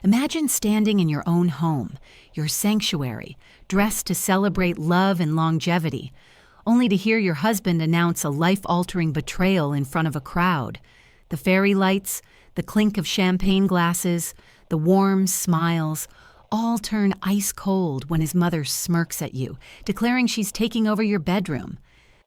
Imagine standing in your own home, your sanctuary, dressed to celebrate love and longevity, only to hear your husband announce a life-altering betrayal in front of a crowd. The fairy lights, the clink of champagne glasses, the warm smiles, all turn ice cold when his mother smirks at you, declaring she's taking over your bedroom.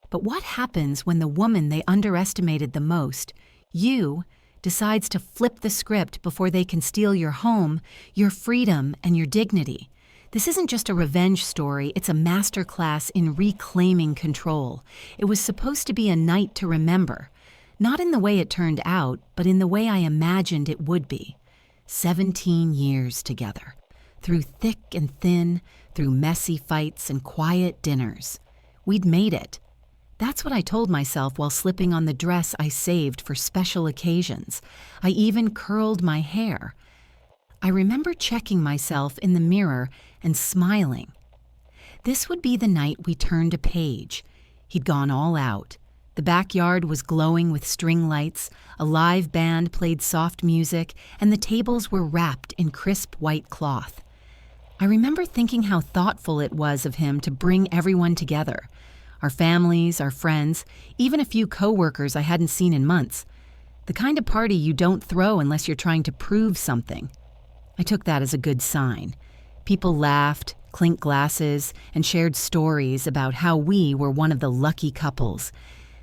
But what happens when the woman they underestimated the most, you, decides to flip the script before they can steal your home, your freedom, and your dignity? This isn't just a revenge story, it's a masterclass in reclaiming control. It was supposed to be a night to remember. Not in the way it turned out, but in the way I imagined it would be. 17 years together. Through thick and thin, through messy fights and quiet dinners. We'd made it. That's what I told myself while slipping on the dress I saved for special occasions. I even curled my hair. I remember checking myself in the mirror and smiling. This would be the night we turned a page. He'd gone all out. The backyard was glowing with string lights, a live band played soft music, and the tables were wrapped in crisp white cloth. I remember thinking how thoughtful it was of him to bring everyone together. Our families, our friends, even a few coworkers I hadn't seen in months. The kind of party you don't throw unless you're trying to prove something. I took that as a good sign. People laughed, clinked glasses, and shared stories about how we were one of the lucky couples.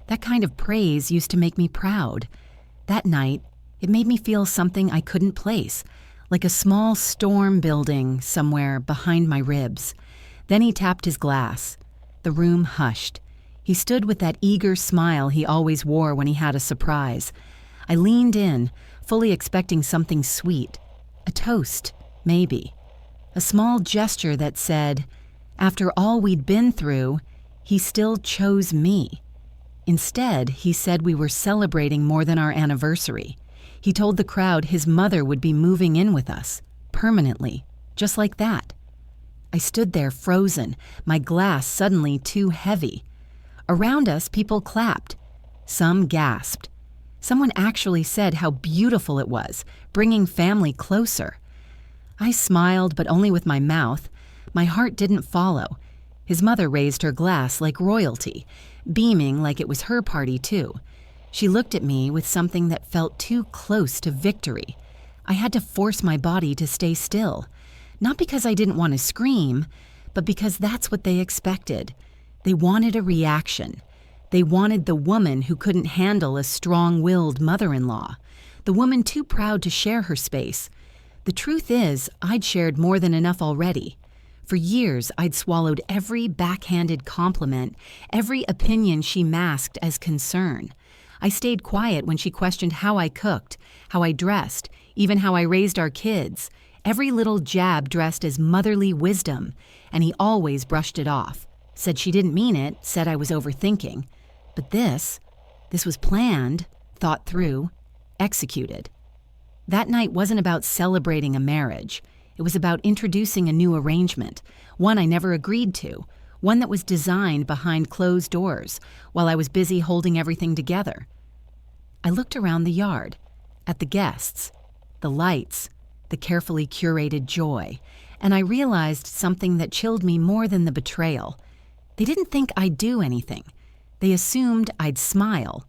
That kind of praise used to make me proud. That night, it made me feel something I couldn't place, like a small storm building somewhere behind my ribs. Then he tapped his glass. The room hushed. He stood with that eager smile he always wore when he had a surprise. I leaned in, fully expecting something sweet. A toast, maybe. A small gesture that said, after all we'd been through, he still chose me. Instead, he said we were celebrating more than our anniversary. He told the crowd his mother would be moving in with us, permanently, just like that. I stood there frozen, my glass suddenly too heavy. Around us, people clapped. Some gasped. Someone actually said how beautiful it was, bringing family closer. I smiled, but only with my mouth. My heart didn't follow. His mother raised her glass like royalty, beaming like it was her party too. She looked at me with something that felt too close to victory. I had to force my body to stay still. Not because I didn't want to scream, but because that's what they expected. They wanted a reaction. They wanted the woman who couldn't handle a strong-willed mother-in-law, the woman too proud to share her space. The truth is, I'd shared more than enough already. For years, I'd swallowed every backhanded compliment, every opinion she masked as concern. I stayed quiet when she questioned how I cooked, how I dressed, even how I raised our kids. Every little jab dressed as motherly wisdom, and he always brushed it off. Said she didn't mean it, said I was overthinking. But this was planned, thought through, executed. That night wasn't about celebrating a marriage. It was about introducing a new arrangement, one I never agreed to, one that was designed behind closed doors while I was busy holding everything together. I looked around the yard, at the guests, the lights, the carefully curated joy, and I realized something that chilled me more than the betrayal. They didn't think I'd do anything. They assumed I'd smile,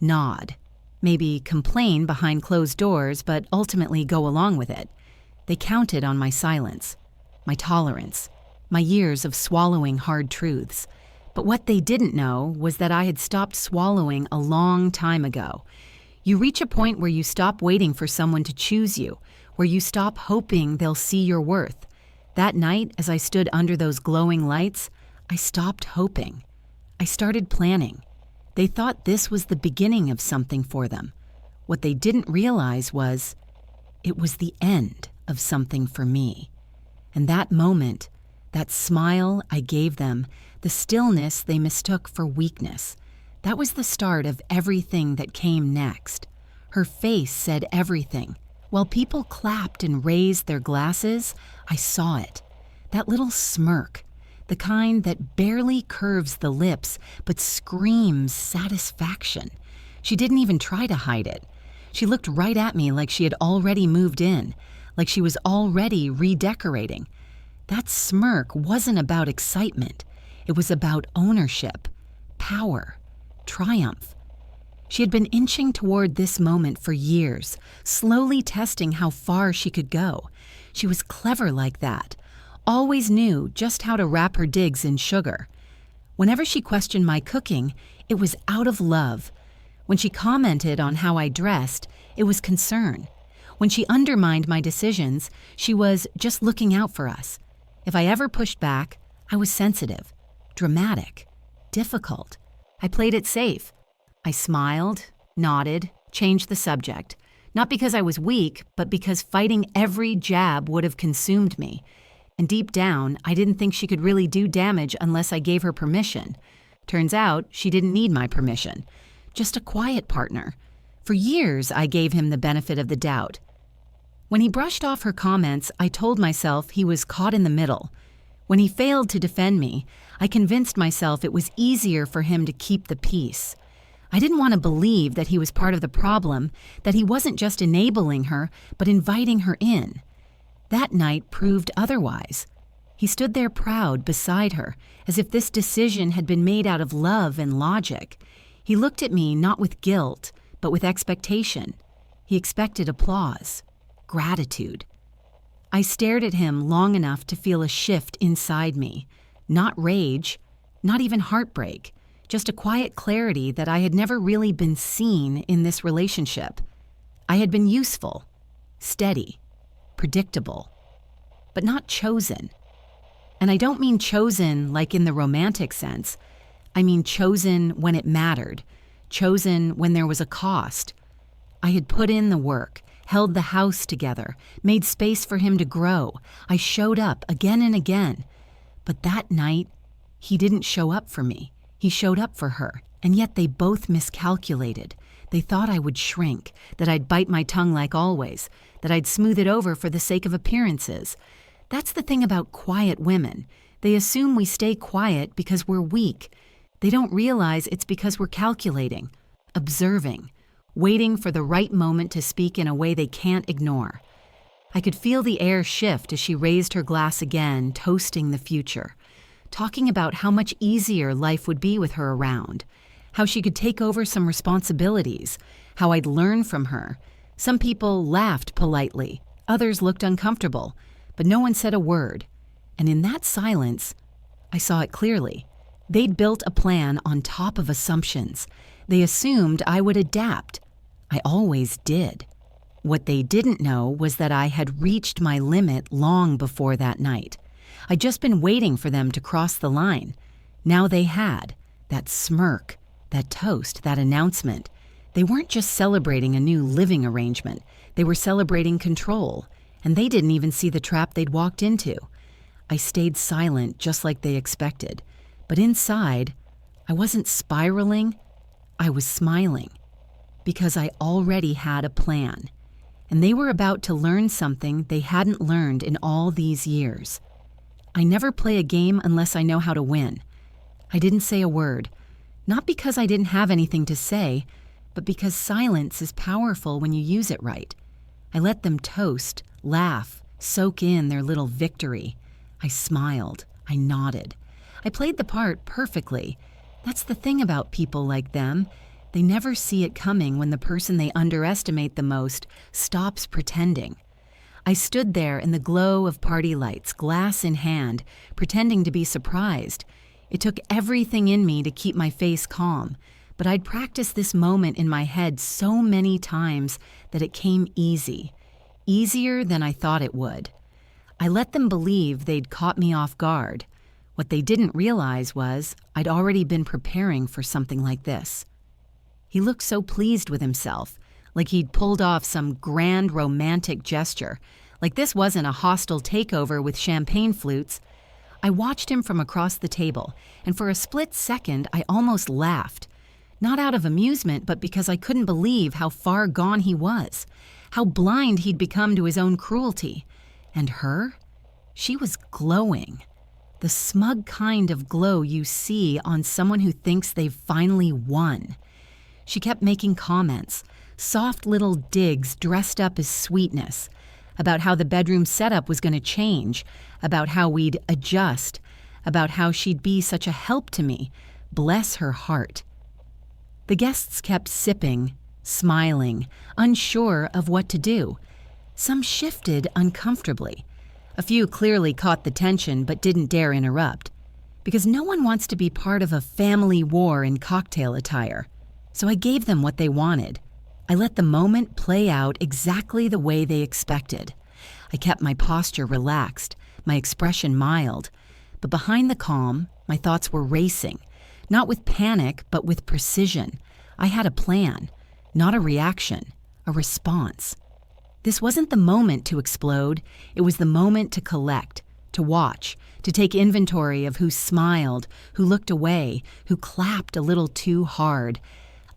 nod, maybe complain behind closed doors, but ultimately go along with it. They counted on my silence, my tolerance, my years of swallowing hard truths. But what they didn't know was that I had stopped swallowing a long time ago. You reach a point where you stop waiting for someone to choose you, where you stop hoping they'll see your worth. That night, as I stood under those glowing lights, I stopped hoping. I started planning. They thought this was the beginning of something for them. What they didn't realize was, it was the end of something for me. And that moment, that smile I gave them, the stillness they mistook for weakness, that was the start of everything that came next. Her face said everything. While people clapped and raised their glasses, I saw it. That little smirk, the kind that barely curves the lips but screams satisfaction. She didn't even try to hide it. She looked right at me like she had already moved in, like she was already redecorating. That smirk wasn't about excitement. It was about ownership, power, triumph. She had been inching toward this moment for years, slowly testing how far she could go. She was clever like that, always knew just how to wrap her digs in sugar. Whenever she questioned my cooking, it was out of love. When she commented on how I dressed, it was concern. When she undermined my decisions, she was just looking out for us. If I ever pushed back, I was sensitive, dramatic, difficult. I played it safe. I smiled, nodded, changed the subject. Not because I was weak, but because fighting every jab would have consumed me. And deep down, I didn't think she could really do damage unless I gave her permission. Turns out, she didn't need my permission. Just a quiet partner. For years, I gave him the benefit of the doubt. When he brushed off her comments, I told myself he was caught in the middle. When he failed to defend me, I convinced myself it was easier for him to keep the peace. I didn't want to believe that he was part of the problem, that he wasn't just enabling her, but inviting her in. That night proved otherwise. He stood there proud beside her, as if this decision had been made out of love and logic. He looked at me not with guilt, but with expectation. He expected applause, gratitude. I stared at him long enough to feel a shift inside me. Not rage, not even heartbreak, just a quiet clarity that I had never really been seen in this relationship. I had been useful, steady, predictable, but not chosen. And I don't mean chosen like in the romantic sense. I mean chosen when it mattered, chosen when there was a cost. I had put in the work, held the house together, made space for him to grow. I showed up again and again. But that night, he didn't show up for me. He showed up for her, and yet they both miscalculated. They thought I would shrink, that I'd bite my tongue like always, that I'd smooth it over for the sake of appearances. That's the thing about quiet women. They assume we stay quiet because we're weak. They don't realize it's because we're calculating, observing, waiting for the right moment to speak in a way they can't ignore. I could feel the air shift as she raised her glass again, toasting the future, talking about how much easier life would be with her around, how she could take over some responsibilities, how I'd learn from her. Some people laughed politely, others looked uncomfortable, but no one said a word. And in that silence, I saw it clearly. They'd built a plan on top of assumptions. They assumed I would adapt. I always did. What they didn't know was that I had reached my limit long before that night. I'd just been waiting for them to cross the line. Now they had. That smirk, that toast, that announcement. They weren't just celebrating a new living arrangement. They were celebrating control, and they didn't even see the trap they'd walked into. I stayed silent just like they expected. But inside, I wasn't spiraling, I was smiling. Because I already had a plan. And they were about to learn something they hadn't learned in all these years. I never play a game unless I know how to win. I didn't say a word. Not because I didn't have anything to say, but because silence is powerful when you use it right. I let them toast, laugh, soak in their little victory. I smiled. I nodded. I played the part perfectly. That's the thing about people like them. They never see it coming when the person they underestimate the most stops pretending. I stood there in the glow of party lights, glass in hand, pretending to be surprised. It took everything in me to keep my face calm, but I'd practiced this moment in my head so many times that it came easy, easier than I thought it would. I let them believe they'd caught me off guard. What they didn't realize was I'd already been preparing for something like this. He looked so pleased with himself, like he'd pulled off some grand romantic gesture, like this wasn't a hostile takeover with champagne flutes. I watched him from across the table, and for a split second I almost laughed. Not out of amusement, but because I couldn't believe how far gone he was, how blind he'd become to his own cruelty. And her? She was glowing. The smug kind of glow you see on someone who thinks they've finally won. She kept making comments, soft little digs dressed up as sweetness. about how the bedroom setup was going to change, about how we'd adjust, about how she'd be such a help to me. Bless her heart. The guests kept sipping, smiling, unsure of what to do. Some shifted uncomfortably. A few clearly caught the tension but didn't dare interrupt, because no one wants to be part of a family war in cocktail attire. So I gave them what they wanted. I let the moment play out exactly the way they expected. I kept my posture relaxed, my expression mild, but behind the calm, my thoughts were racing, not with panic, but with precision. I had a plan, not a reaction, a response. This wasn't the moment to explode. It was the moment to collect, to watch, to take inventory of who smiled, who looked away, who clapped a little too hard.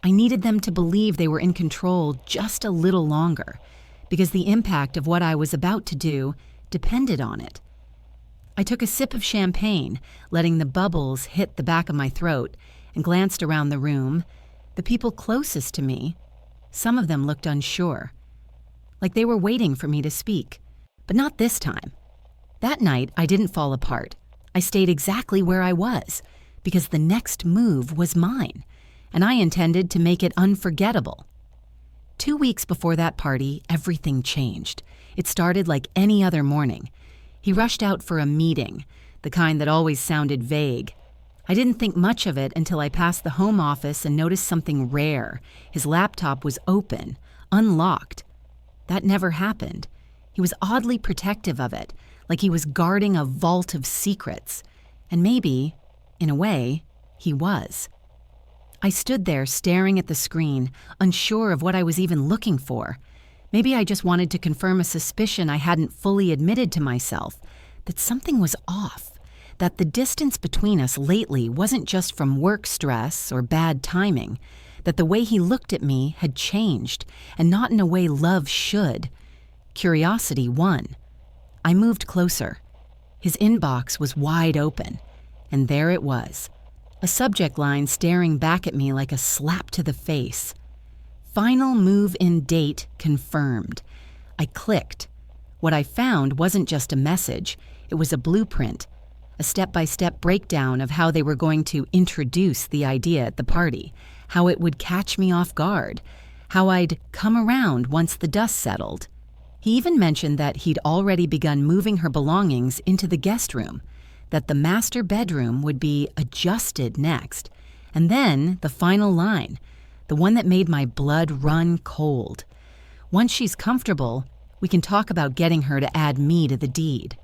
I needed them to believe they were in control just a little longer, because the impact of what I was about to do depended on it. I took a sip of champagne, letting the bubbles hit the back of my throat, and glanced around the room. The people closest to me, some of them looked unsure, like they were waiting for me to speak. But not this time. That night, I didn't fall apart. I stayed exactly where I was, because the next move was mine, and I intended to make it unforgettable. 2 weeks before that party, everything changed. It started like any other morning. He rushed out for a meeting, the kind that always sounded vague. I didn't think much of it until I passed the home office and noticed something rare. His laptop was open, unlocked. That never happened. He was oddly protective of it, like he was guarding a vault of secrets. And maybe, in a way, he was. I stood there staring at the screen, unsure of what I was even looking for. Maybe I just wanted to confirm a suspicion I hadn't fully admitted to myself, that something was off, that the distance between us lately wasn't just from work stress or bad timing, that the way he looked at me had changed, and not in a way love should. Curiosity won. I moved closer. His inbox was wide open, and there it was, a subject line staring back at me like a slap to the face. Final move-in date confirmed. I clicked. What I found wasn't just a message, it was a blueprint, a step-by-step breakdown of how they were going to introduce the idea at the party, how it would catch me off guard, how I'd come around once the dust settled. He even mentioned that he'd already begun moving her belongings into the guest room, that the master bedroom would be adjusted next, and then the final line, the one that made my blood run cold. Once she's comfortable, we can talk about getting her to add me to the deed.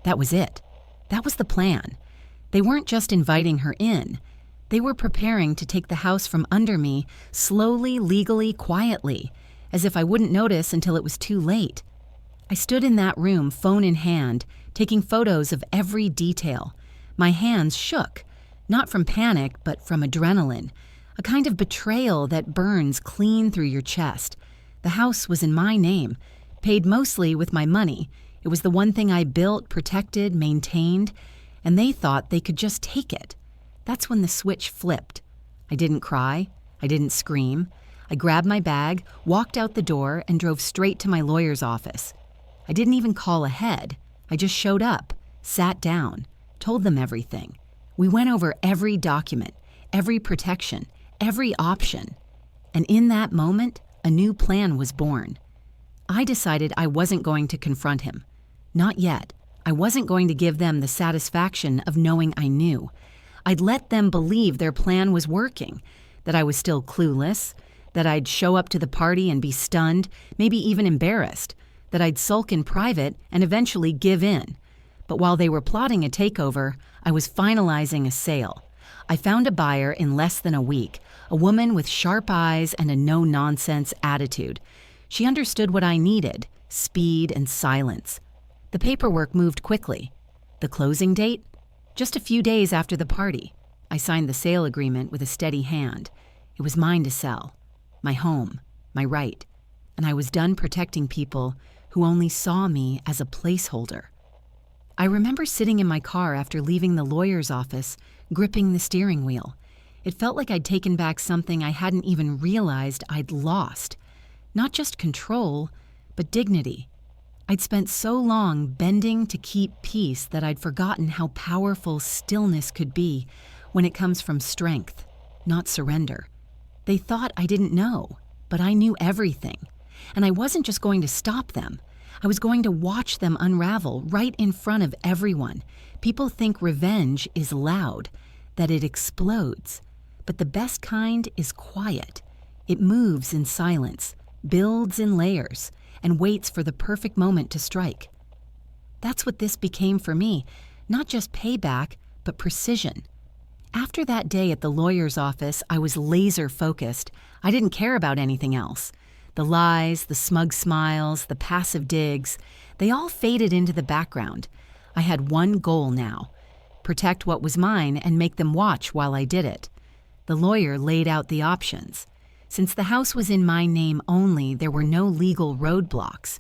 That was it. That was the plan. They weren't just inviting her in. They were preparing to take the house from under me slowly, legally, quietly, as if I wouldn't notice until it was too late. I stood in that room, phone in hand, taking photos of every detail. My hands shook, not from panic, but from adrenaline, a kind of betrayal that burns clean through your chest. The house was in my name, paid mostly with my money. It was the one thing I built, protected, maintained, and they thought they could just take it. That's when the switch flipped. I didn't cry. I didn't scream. I grabbed my bag, walked out the door, and drove straight to my lawyer's office. I didn't even call ahead. I just showed up, sat down, told them everything. We went over every document, every protection, every option. And in that moment, a new plan was born. I decided I wasn't going to confront him. Not yet. I wasn't going to give them the satisfaction of knowing I knew. I'd let them believe their plan was working, that I was still clueless, that I'd show up to the party and be stunned, maybe even embarrassed, that I'd sulk in private and eventually give in. But while they were plotting a takeover, I was finalizing a sale. I found a buyer in less than a week, a woman with sharp eyes and a no-nonsense attitude. She understood what I needed, speed and silence. The paperwork moved quickly. The closing date? Just a few days after the party. I signed the sale agreement with a steady hand. It was mine to sell. My home, my right. And I was done protecting people who only saw me as a placeholder. I remember sitting in my car after leaving the lawyer's office, gripping the steering wheel. It felt like I'd taken back something I hadn't even realized I'd lost. Not just control, but dignity. I'd spent so long bending to keep peace that I'd forgotten how powerful stillness could be when it comes from strength, not surrender. They thought I didn't know, but I knew everything. And I wasn't just going to stop them. I was going to watch them unravel right in front of everyone. People think revenge is loud, that it explodes. But the best kind is quiet. It moves in silence, builds in layers, and waits for the perfect moment to strike. That's what this became for me, not just payback, but precision. After that day at the lawyer's office, I was laser focused. I didn't care about anything else. The lies, the smug smiles, the passive digs, they all faded into the background. I had one goal now: protect what was mine and make them watch while I did it. The lawyer laid out the options. Since the house was in my name only, there were no legal roadblocks.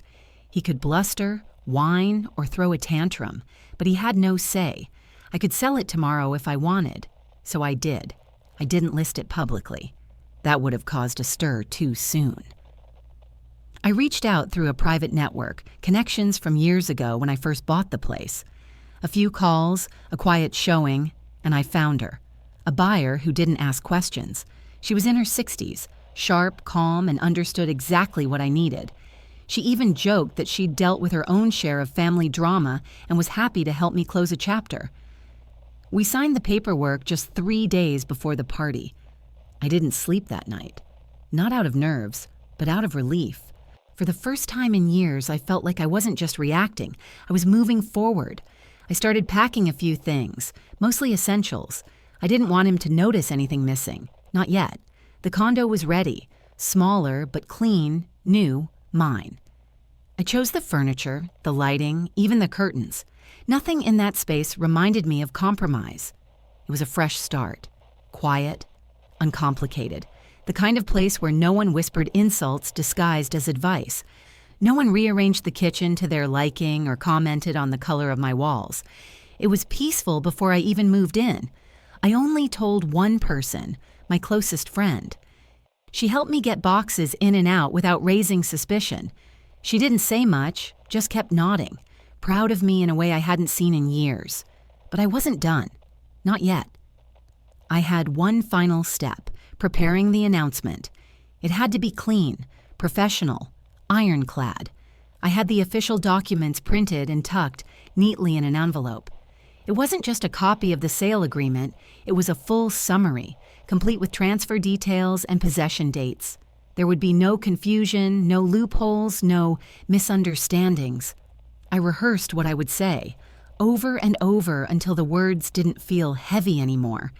He could bluster, whine, or throw a tantrum, but he had no say. I could sell it tomorrow if I wanted, so I did. I didn't list it publicly. That would have caused a stir too soon. I reached out through a private network, connections from years ago when I first bought the place. A few calls, a quiet showing, and I found her. A buyer who didn't ask questions. She was in her 60s, sharp, calm, and understood exactly what I needed. She even joked that she'd dealt with her own share of family drama and was happy to help me close a chapter. We signed the paperwork just 3 days before the party. I didn't sleep that night. Not out of nerves, but out of relief. For the first time in years, I felt like I wasn't just reacting. I was moving forward. I started packing a few things, mostly essentials. I didn't want him to notice anything missing. Not yet. The condo was ready. Smaller, but clean, new, mine. I chose the furniture, the lighting, even the curtains. Nothing in that space reminded me of compromise. It was a fresh start. Quiet, uncomplicated. The kind of place where no one whispered insults disguised as advice. No one rearranged the kitchen to their liking or commented on the color of my walls. It was peaceful before I even moved in. I only told one person, my closest friend. She helped me get boxes in and out without raising suspicion. She didn't say much, just kept nodding, proud of me in a way I hadn't seen in years. But I wasn't done. Not yet. I had one final step: preparing the announcement. It had to be clean, professional, ironclad. I had the official documents printed and tucked neatly in an envelope. It wasn't just a copy of the sale agreement, it was a full summary, complete with transfer details and possession dates. There would be no confusion, no loopholes, no misunderstandings. I rehearsed what I would say, over and over until the words didn't feel heavy anymore,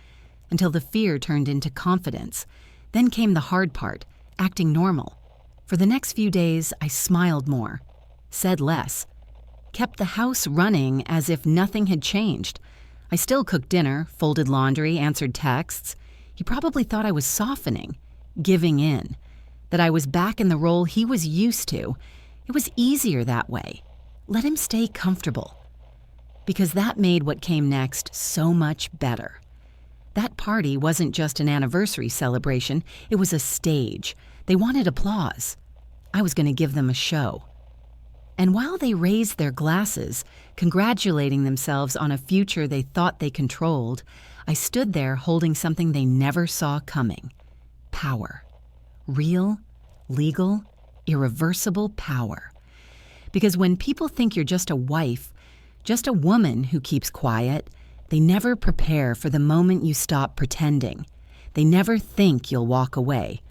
until the fear turned into confidence. Then came the hard part, acting normal. For the next few days, I smiled more, said less, kept the house running as if nothing had changed. I still cooked dinner, folded laundry, answered texts. He probably thought I was softening, giving in, that I was back in the role he was used to. It was easier that way. Let him stay comfortable. Because that made what came next so much better. That party wasn't just an anniversary celebration, it was a stage. They wanted applause. I was going to give them a show. And while they raised their glasses, congratulating themselves on a future they thought they controlled, I stood there holding something they never saw coming. Power. Real, legal, irreversible power. Because when people think you're just a wife, just a woman who keeps quiet, they never prepare for the moment you stop pretending. They never think you'll walk away.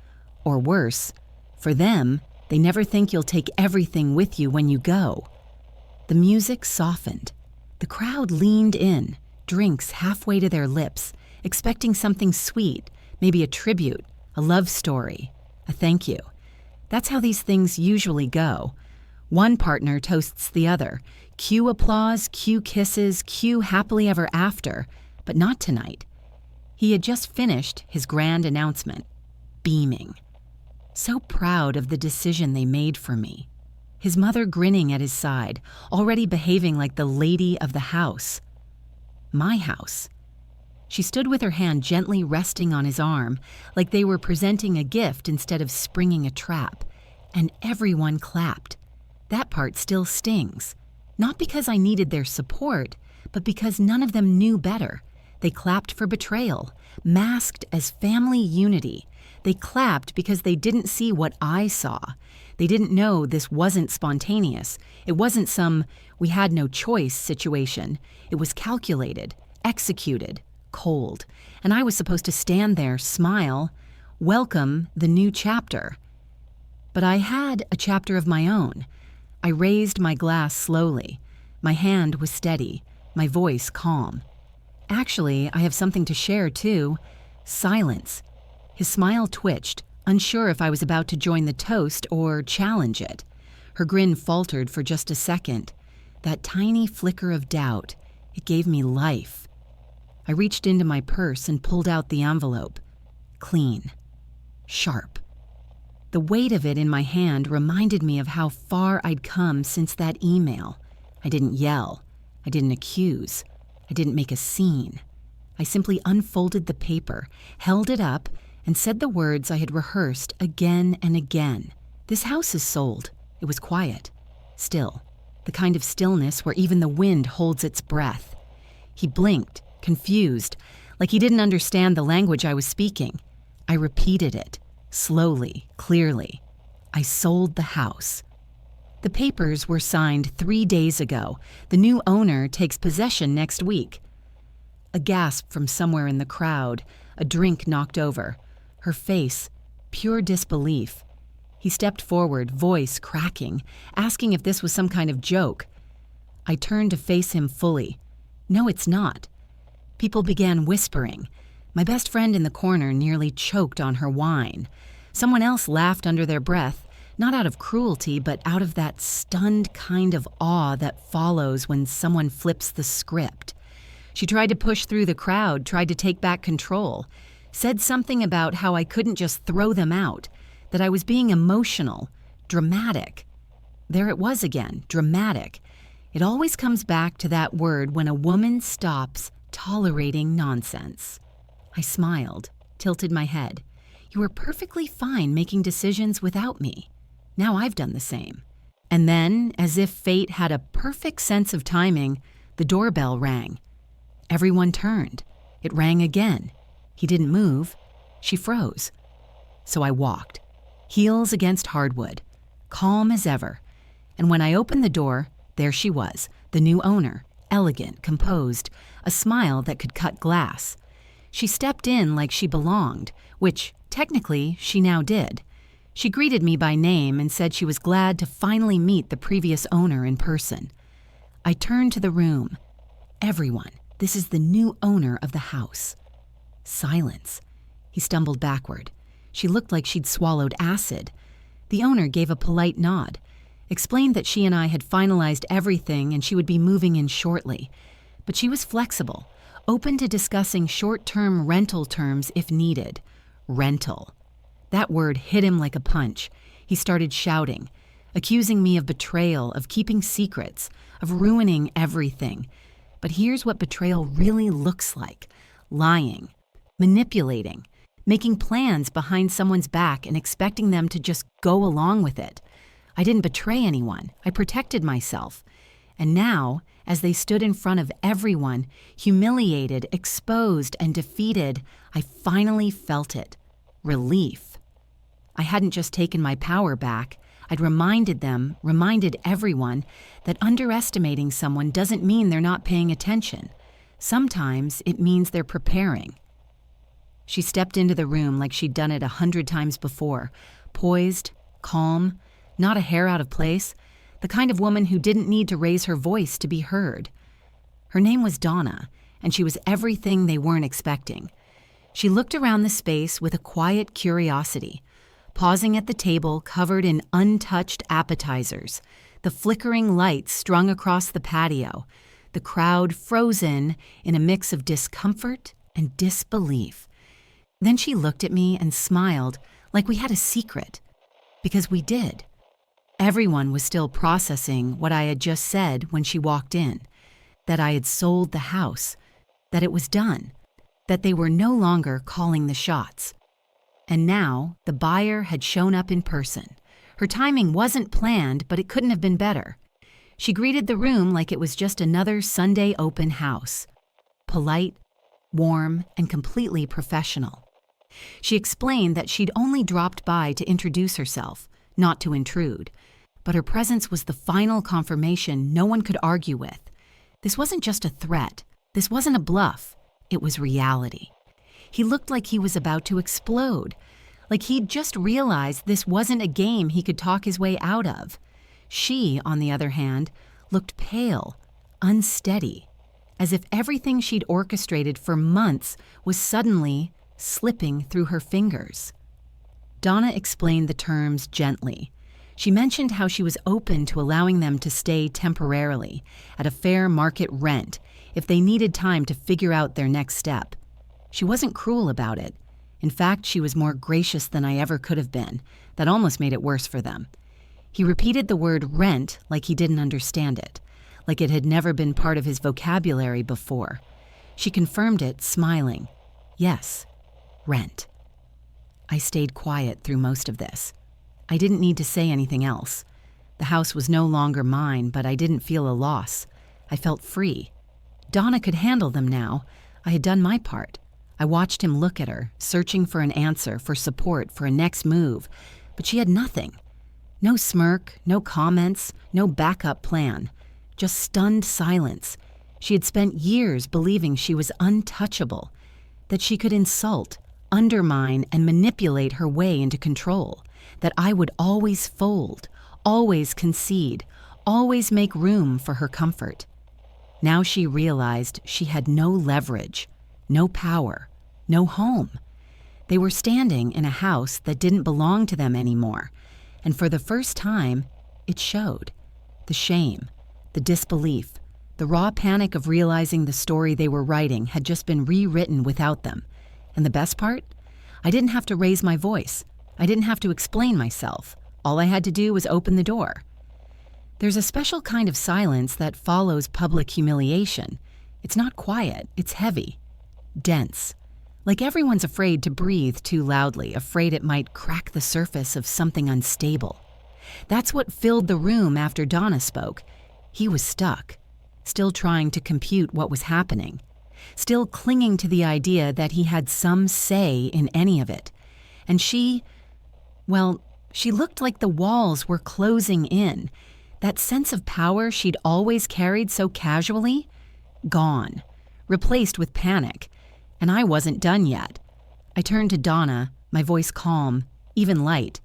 Or worse, for them, they never think you'll take everything with you when you go. The music softened. The crowd leaned in, drinks halfway to their lips, expecting something sweet, maybe a tribute, a love story, a thank you. That's how these things usually go. One partner toasts the other. Cue applause, cue kisses, cue happily ever after, but not tonight. He had just finished his grand announcement, beaming. So proud of the decision they made for me. His mother grinning at his side, already behaving like the lady of the house. My house. She stood with her hand gently resting on his arm, like they were presenting a gift instead of springing a trap, and everyone clapped. That part still stings. Not because I needed their support, but because none of them knew better. They clapped for betrayal, masked as family unity. They clapped because they didn't see what I saw. They didn't know this wasn't spontaneous. It wasn't some "we had no choice" situation. It was calculated, executed, cold. And I was supposed to stand there, smile, welcome the new chapter. But I had a chapter of my own. I raised my glass slowly. My hand was steady, my voice calm. Actually, I have something to share too. Silence. His smile twitched, unsure if I was about to join the toast or challenge it. Her grin faltered for just a second. That tiny flicker of doubt, it gave me life. I reached into my purse and pulled out the envelope. Clean. Sharp. The weight of it in my hand reminded me of how far I'd come since that email. I didn't yell. I didn't accuse. I didn't make a scene. I simply unfolded the paper, held it up, and said the words I had rehearsed again and again. This house is sold. It was quiet. Still. The kind of stillness where even the wind holds its breath. He blinked, confused, like he didn't understand the language I was speaking. I repeated it, slowly, clearly. I sold the house. The papers were signed 3 days ago. The new owner takes possession next week. A gasp from somewhere in the crowd, a drink knocked over. Her face, pure disbelief. He stepped forward, voice cracking, asking if this was some kind of joke. I turned to face him fully. No, it's not. People began whispering. My best friend in the corner nearly choked on her wine. Someone else laughed under their breath, not out of cruelty, but out of that stunned kind of awe that follows when someone flips the script. She tried to push through the crowd, tried to take back control, said something about how I couldn't just throw them out, that I was being emotional, dramatic. There it was again, dramatic. It always comes back to that word when a woman stops tolerating nonsense. I smiled, tilted my head. You were perfectly fine making decisions without me. Now I've done the same. And then, as if fate had a perfect sense of timing, the doorbell rang. Everyone turned. It rang again. He didn't move. She froze. So I walked, heels against hardwood, calm as ever. And when I opened the door, there she was, the new owner, elegant, composed, a smile that could cut glass. She stepped in like she belonged, which, technically, she now did. She greeted me by name and said she was glad to finally meet the previous owner in person. I turned to the room. Everyone, this is the new owner of the house. Silence. He stumbled backward. She looked like she'd swallowed acid. The owner gave a polite nod, explained that she and I had finalized everything and she would be moving in shortly. But she was flexible, open to discussing short-term rental terms if needed. Rental. That word hit him like a punch. He started shouting, accusing me of betrayal, of keeping secrets, of ruining everything. But here's what betrayal really looks like. Lying, manipulating, making plans behind someone's back and expecting them to just go along with it. I didn't betray anyone. I protected myself. And now, as they stood in front of everyone, humiliated, exposed, and defeated, I finally felt it. Relief. I hadn't just taken my power back. I'd reminded everyone, that underestimating someone doesn't mean they're not paying attention. Sometimes it means they're preparing. She stepped into the room like she'd done it 100 times before, poised, calm, not a hair out of place, the kind of woman who didn't need to raise her voice to be heard. Her name was Donna, and she was everything they weren't expecting. She looked around the space with a quiet curiosity, pausing at the table covered in untouched appetizers, the flickering lights strung across the patio, the crowd frozen in a mix of discomfort and disbelief. Then she looked at me and smiled like we had a secret, because we did. Everyone was still processing what I had just said when she walked in, that I had sold the house, that it was done, that they were no longer calling the shots. And now the buyer had shown up in person. Her timing wasn't planned, but it couldn't have been better. She greeted the room like it was just another Sunday open house. Polite, warm, and completely professional. She explained that she'd only dropped by to introduce herself, not to intrude, but her presence was the final confirmation no one could argue with. This wasn't just a threat. This wasn't a bluff. It was reality. He looked like he was about to explode, like he'd just realized this wasn't a game he could talk his way out of. She, on the other hand, looked pale, unsteady, as if everything she'd orchestrated for months was suddenly slipping through her fingers. Donna explained the terms gently. She mentioned how she was open to allowing them to stay temporarily at a fair market rent if they needed time to figure out their next step. She wasn't cruel about it. In fact, she was more gracious than I ever could have been. That almost made it worse for them. He repeated the word rent like he didn't understand it, like it had never been part of his vocabulary before. She confirmed it, smiling. Yes, rent. I stayed quiet through most of this. I didn't need to say anything else. The house was no longer mine, but I didn't feel a loss. I felt free. Donna could handle them now. I had done my part. I watched him look at her, searching for an answer, for support, for a next move, but she had nothing. No smirk, no comments, no backup plan. Just stunned silence. She had spent years believing she was untouchable, that she could insult, undermine, and manipulate her way into control, that I would always fold, always concede, always make room for her comfort. Now she realized she had no leverage, no power, no home. They were standing in a house that didn't belong to them anymore, and for the first time, it showed. The shame, the disbelief, the raw panic of realizing the story they were writing had just been rewritten without them. And the best part? I didn't have to raise my voice. I didn't have to explain myself. All I had to do was open the door. There's a special kind of silence that follows public humiliation. It's not quiet, it's heavy, dense. Like everyone's afraid to breathe too loudly, afraid it might crack the surface of something unstable. That's what filled the room after Donna spoke. He was stuck, still trying to compute what was happening, still clinging to the idea that he had some say in any of it. And she looked like the walls were closing in. That sense of power she'd always carried so casually, gone, replaced with panic. And I wasn't done yet. I turned to Donna, my voice calm, even light.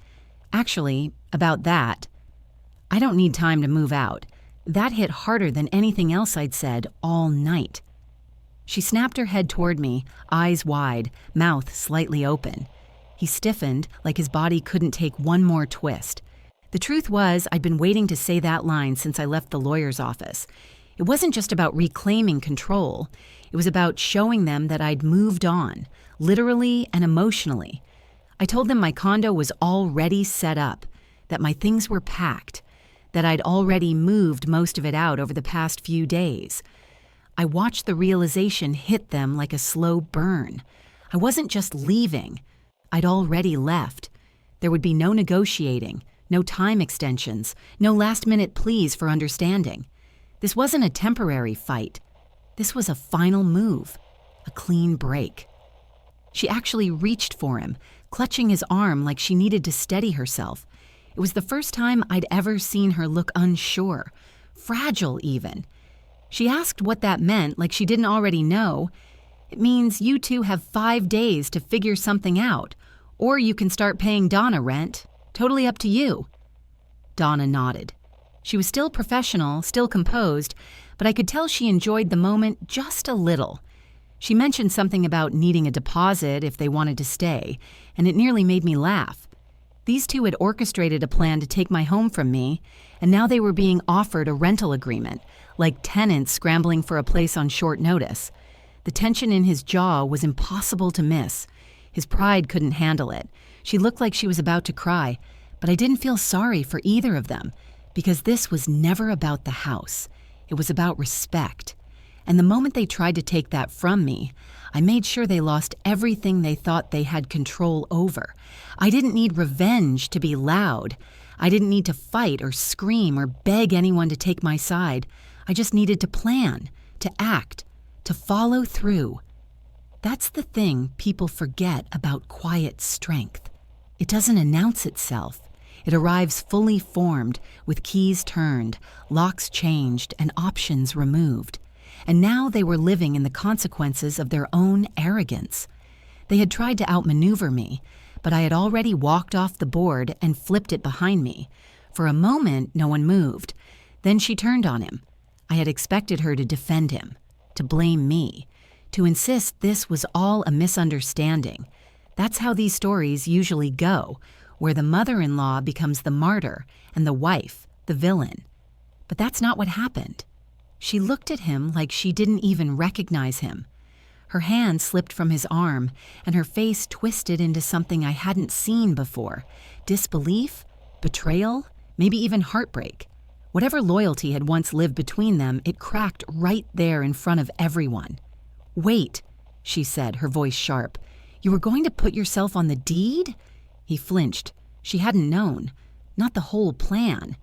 Actually, about that, I don't need time to move out. That hit harder than anything else I'd said all night. She snapped her head toward me, eyes wide, mouth slightly open. He stiffened, like his body couldn't take one more twist. The truth was, I'd been waiting to say that line since I left the lawyer's office. It wasn't just about reclaiming control. It was about showing them that I'd moved on, literally and emotionally. I told them my condo was already set up, that my things were packed, that I'd already moved most of it out over the past few days. I watched the realization hit them like a slow burn. I wasn't just leaving. I'd already left. There would be no negotiating, no time extensions, no last-minute pleas for understanding. This wasn't a temporary fight. This was a final move, a clean break. She actually reached for him, clutching his arm like she needed to steady herself. It was the first time I'd ever seen her look unsure, fragile even. She asked what that meant, like she didn't already know. It means you two have 5 days to figure something out, or you can start paying Donna rent. Totally up to you. Donna nodded. She was still professional, still composed, but I could tell she enjoyed the moment just a little. She mentioned something about needing a deposit if they wanted to stay, and it nearly made me laugh. These two had orchestrated a plan to take my home from me, and now they were being offered a rental agreement, like tenants scrambling for a place on short notice. The tension in his jaw was impossible to miss. His pride couldn't handle it. She looked like she was about to cry, but I didn't feel sorry for either of them, because this was never about the house. It was about respect. And the moment they tried to take that from me, I made sure they lost everything they thought they had control over. I didn't need revenge to be loud. I didn't need to fight or scream or beg anyone to take my side. I just needed to plan, to act, to follow through. That's the thing people forget about quiet strength. It doesn't announce itself. It arrives fully formed, with keys turned, locks changed, and options removed. And now they were living in the consequences of their own arrogance. They had tried to outmaneuver me, but I had already walked off the board and flipped it behind me. For a moment, no one moved. Then she turned on him. I had expected her to defend him, to blame me, to insist this was all a misunderstanding. That's how these stories usually go, where the mother-in-law becomes the martyr and the wife the villain. But that's not what happened. She looked at him like she didn't even recognize him. Her hand slipped from his arm, and her face twisted into something I hadn't seen before. Disbelief? Betrayal? Maybe even heartbreak. Whatever loyalty had once lived between them, it cracked right there in front of everyone. "Wait," she said, her voice sharp. "You were going to put yourself on the deed?" He flinched. She hadn't known. Not the whole plan.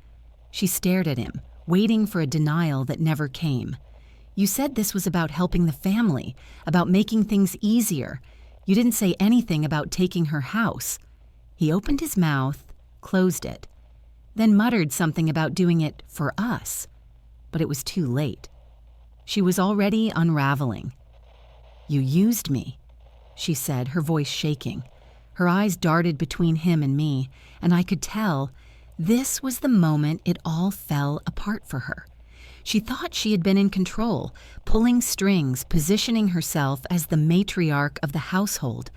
She stared at him, waiting for a denial that never came. "You said this was about helping the family, about making things easier. You didn't say anything about taking her house." He opened his mouth, closed it, then muttered something about doing it for us. But it was too late. She was already unraveling. "You used me," she said, her voice shaking. Her eyes darted between him and me, and I could tell this was the moment it all fell apart for her. She thought she had been in control, pulling strings, positioning herself as the matriarch of the household.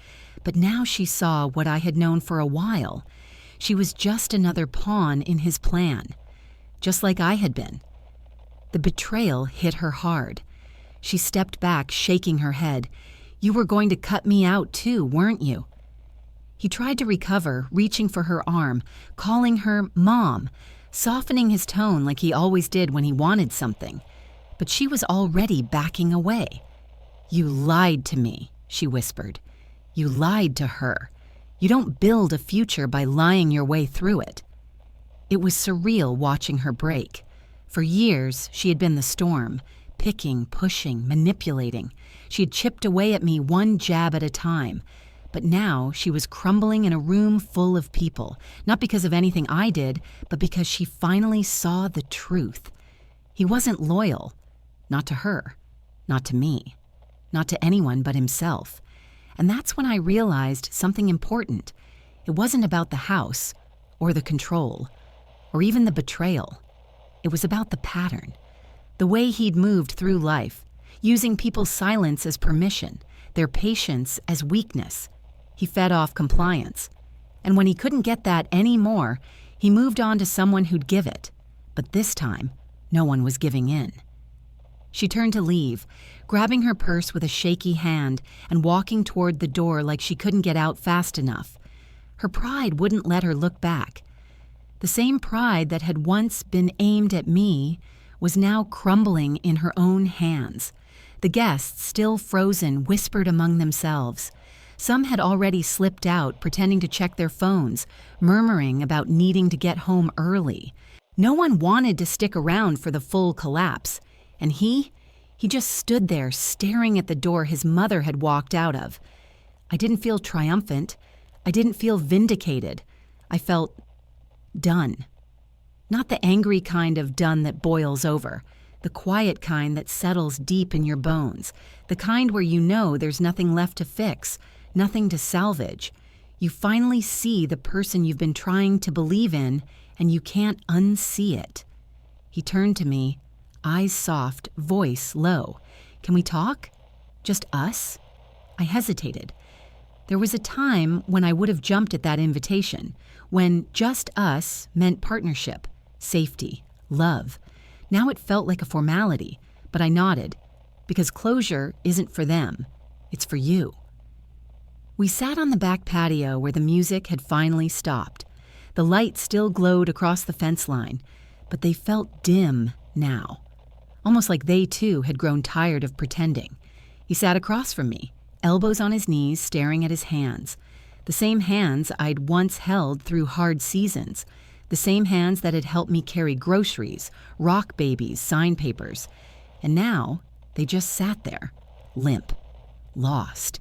But now she saw what I had known for a while. She was just another pawn in his plan, just like I had been. The betrayal hit her hard. She stepped back, shaking her head. "You were going to cut me out too, weren't you?" He tried to recover, reaching for her arm, calling her Mom, softening his tone like he always did when he wanted something. But she was already backing away. "You lied to me," she whispered. "You lied to her. You don't build a future by lying your way through it." It was surreal watching her break. For years, she had been the storm, picking, pushing, manipulating. She had chipped away at me one jab at a time. But now she was crumbling in a room full of people, not because of anything I did, but because she finally saw the truth. He wasn't loyal. Not to her. Not to me. Not to anyone but himself. And that's when I realized something important. It wasn't about the house, or the control, or even the betrayal. It was about the pattern. The way he'd moved through life, using people's silence as permission, their patience as weakness. He fed off compliance. And when he couldn't get that anymore, he moved on to someone who'd give it. But this time, no one was giving in. She turned to leave, grabbing her purse with a shaky hand and walking toward the door like she couldn't get out fast enough. Her pride wouldn't let her look back. The same pride that had once been aimed at me was now crumbling in her own hands. The guests, still frozen, whispered among themselves. Some had already slipped out, pretending to check their phones, murmuring about needing to get home early. No one wanted to stick around for the full collapse. And he just stood there, staring at the door his mother had walked out of. I didn't feel triumphant. I didn't feel vindicated. I felt done. Not the angry kind of done that boils over. The quiet kind that settles deep in your bones. The kind where you know there's nothing left to fix, nothing to salvage. You finally see the person you've been trying to believe in, and you can't unsee it. He turned to me, eyes soft, voice low. "Can we talk? Just us?" I hesitated. There was a time when I would have jumped at that invitation, when just us meant partnership, safety, love. Now it felt like a formality, but I nodded, because closure isn't for them, it's for you. We sat on the back patio where the music had finally stopped. The lights still glowed across the fence line, but they felt dim now, almost like they too had grown tired of pretending. He sat across from me, elbows on his knees, staring at his hands. The same hands I'd once held through hard seasons, The same hands that had helped me carry groceries, rock babies, sign papers. And now, they just sat there, limp, lost.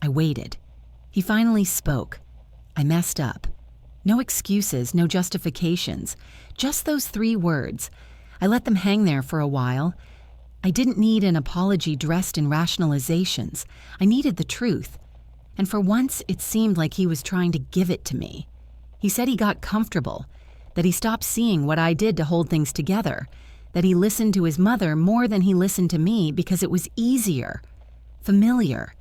I waited. He finally spoke. I messed up. No excuses, no justifications. Just those 3 words. I let them hang there for a while. I didn't need an apology dressed in rationalizations. I needed the truth. And for once, it seemed like he was trying to give it to me. He said he got comfortable, that he stopped seeing what I did to hold things together, that he listened to his mother more than he listened to me because it was easier, familiar.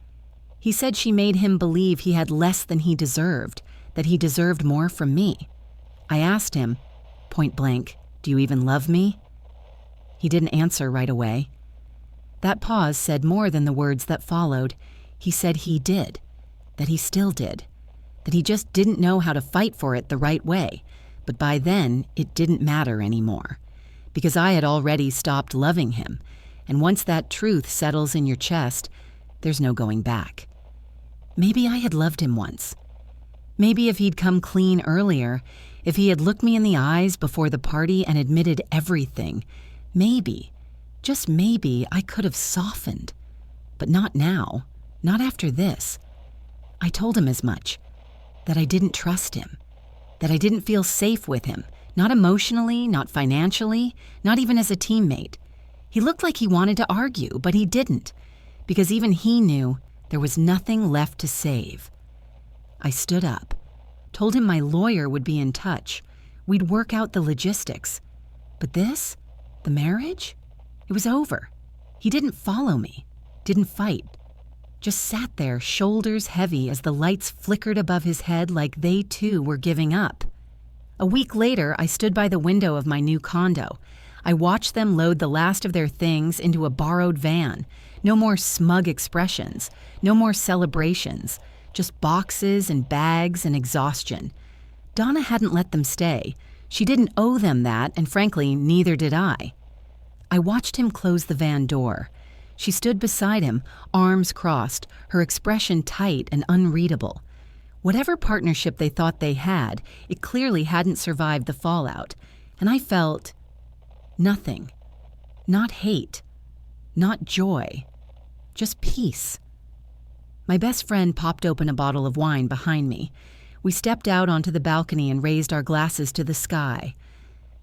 He said she made him believe he had less than he deserved, that he deserved more from me. I asked him, point blank, "Do you even love me?" He didn't answer right away. That pause said more than the words that followed. He said he did, that he still did, that he just didn't know how to fight for it the right way, but by then it didn't matter anymore, because I had already stopped loving him, and once that truth settles in your chest, there's no going back. Maybe I had loved him once. Maybe if he'd come clean earlier, if he had looked me in the eyes before the party and admitted everything, maybe, just maybe, I could have softened. But not now, not after this. I told him as much, that I didn't trust him, that I didn't feel safe with him, not emotionally, not financially, not even as a teammate. He looked like he wanted to argue, but he didn't, because even he knew there was nothing left to save. I stood up, told him my lawyer would be in touch. We'd work out the logistics. But this, the marriage, it was over. He didn't follow me, didn't fight. Just sat there, shoulders heavy as the lights flickered above his head like they too were giving up. A week later, I stood by the window of my new condo. I watched them load the last of their things into a borrowed van. No more smug expressions, no more celebrations, just boxes and bags and exhaustion. Donna hadn't let them stay. She didn't owe them that, and frankly, neither did I. I watched him close the van door. She stood beside him, arms crossed, her expression tight and unreadable. Whatever partnership they thought they had, it clearly hadn't survived the fallout, and I felt nothing. Not hate, not joy, just peace. My best friend popped open a bottle of wine behind me. We stepped out onto the balcony and raised our glasses to the sky.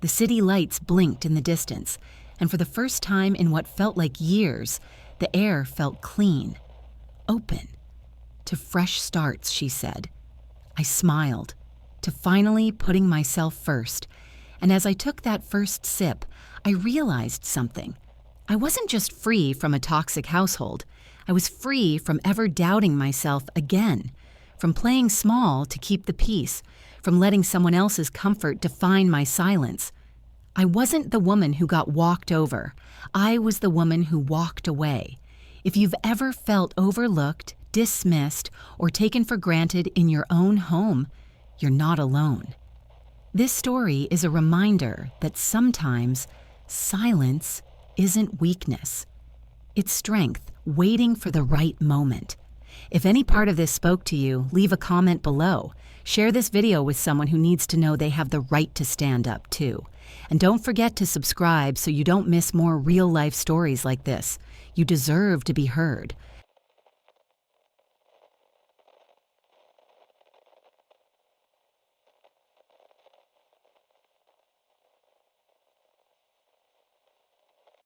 The city lights blinked in the distance, and for the first time in what felt like years, the air felt clean, open. To fresh starts, she said. I smiled, to finally putting myself first, and as I took that first sip, I realized something. I wasn't just free from a toxic household. I was free from ever doubting myself again, from playing small to keep the peace, from letting someone else's comfort define my silence. I wasn't the woman who got walked over. I was the woman who walked away. If you've ever felt overlooked, dismissed, or taken for granted in your own home, you're not alone. This story is a reminder that sometimes silence isn't weakness. It's strength, waiting for the right moment. If any part of this spoke to you, leave a comment below. Share this video with someone who needs to know they have the right to stand up too. And don't forget to subscribe so you don't miss more real-life stories like this. You deserve to be heard.